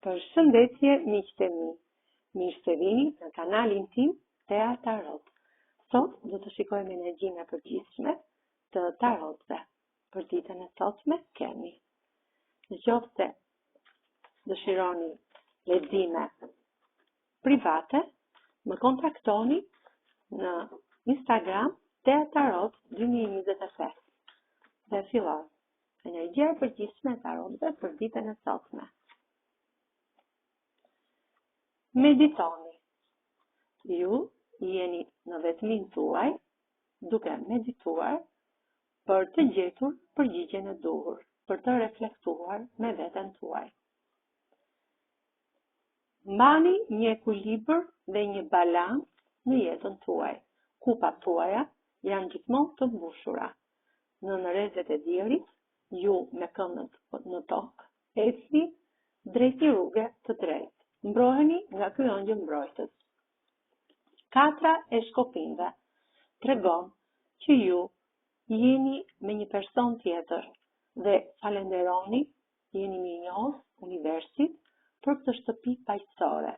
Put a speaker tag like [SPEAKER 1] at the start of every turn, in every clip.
[SPEAKER 1] Përshëndetje miqtë e mi, mirë se vini në kanalin tim Tea Tarot. Sot do të shikojmë energjinë e përgjithshme të tarotëve. Për ditën e sotme kemi. Nëse dëshironi lexime private, më kontaktoni në Instagram Tea Tarot 2025. Dhe fillon. Energjia e përgjithshme e tarotëve për ditën e sotme. Meditoni. Ju jeni në vetmin tuaj, duke medituar për të gjetur përgjigjen e duhur, për të reflektuar me veten tuaj. Mbani një ekuilibër dhe një balancë në jetën tuaj. Kupat tuaja janë gjithmonë të mbushura. Në rrezet e diellit, ju me këmbët në tokë, ecni drejt një rruge të drejtë. Mbroheni nga ky ëngjël mbrojtës. Katra e shkopinjve tregon që ju jeni me një person tjetër dhe falenderoni, jeni mirënjohës universit për këtë shtëpi paqësore,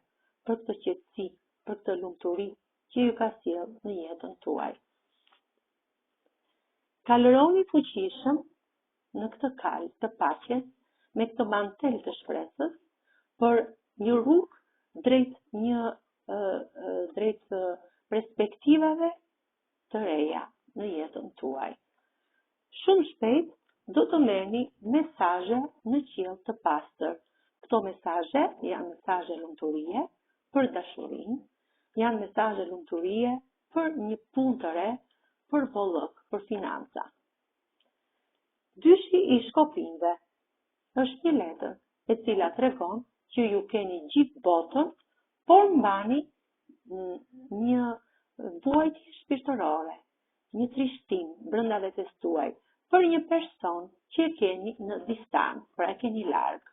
[SPEAKER 1] për këtë qetësi, për këtë lumturi që ju ka sjellë në jetën tuaj. Kalëroni fuqishëm në këtë kalë të paqes me këtë mantel të shpresës për një rrugë drejt perspektivave të reja në jetën tuaj. Shumë shpejt do të merrni mesazhe në qiell të pastër. Këto mesazhe janë mesazhe lumturie për dashurinë, janë mesazhe lumturie për një punë të re, për bollok, për financa. Dyshi i shkopinjve është një letër e cila tregon që ju keni gjithë botën, por mbani një vuajtje shpirtërore, një trishtim brenda vetes tuaj për një person që e keni në distancë, pra e keni larg.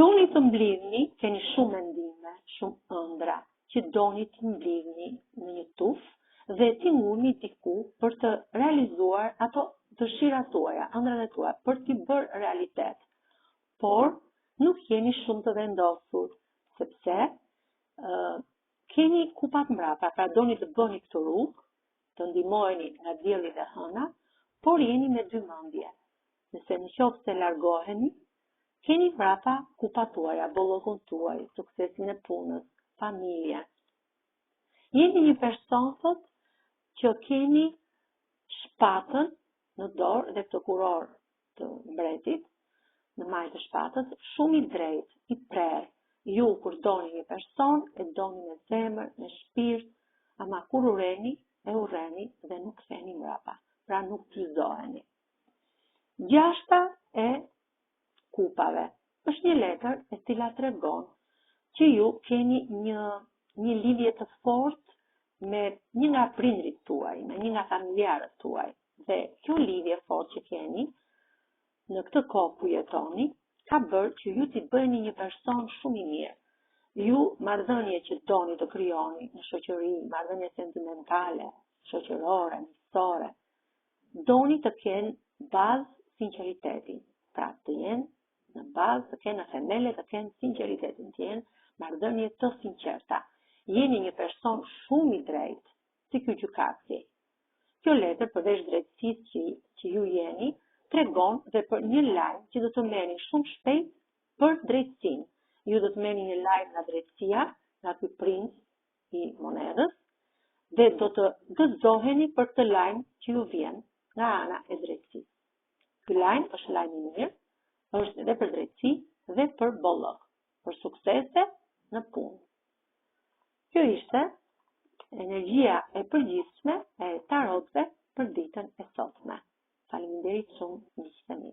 [SPEAKER 1] Doni të mblidhni, keni shumë mendime, shumë ëndra, që doni të mblidhni në një tufë dhe t'i ngulni diku për të realizuar ato dëshirat tuaja, ëndrat e tuaja, për t'i bërë realitet. Por nuk jeni shumë të vendosur, sepse keni kupat mbrapa, pra doni të bëni këtë rrugë, të ndihmoheni nga dielli dhe hëna, por jeni me dy mendje. Nëse nëse largoheni, keni mbrapa kupat tuaja, bollokun tuaj, suksesin e punës, familje. Jeni një person sot që keni shpatën në dorë dhe këtë kuror të mbretit, në majtë të shpatës, shumë i drejtë, i prerë. Ju, kur doni një person, e doni me zemër, me shpirt, ama kur urreni dhe nuk ktheni mbrapa, pra nuk kryqëzoheni. Gjashta e kupave është një letër e cila tregon që ju keni një lidhje të fortë me një nga prindrit tuaj, me një nga familjarët tuaj. Dhe kjo lidhje fortë që keni, në këtë kohë ku jetoni, ka bërë që ju t'i bëni një person shumë i mirë. Ju marrëdhënie që doni të krijoni në shoqëri, marrëdhënie sentimentale, shoqërore, miqësore, doni të kenë bazë sinqeritetin. Pra të jenë në bazë, të kenë në themele, të kenë sinqeritetin, të jenë marrëdhënie të sinqerta. Jeni një person shumë i drejtë, si ky gjykatësi. Kjo letër përveç drejtësisë që ju jeni, tregon dhe për një lajm që do të merrni shumë shpejt për drejtësinë. Ju do të merrni një lajm nga drejtësia, nga ky princ i monedhës, dhe do të gëzoheni për këtë lajm që ju vjen nga ana e drejtësisë. Ky lajm është lajm i mirë, është edhe për drejtësi dhe për bollok, për suksese në punë. Kjo ishte energjia e përgjithshme e tarotëve për ditën e sotme. Faleminderit shumë miqtë e mi.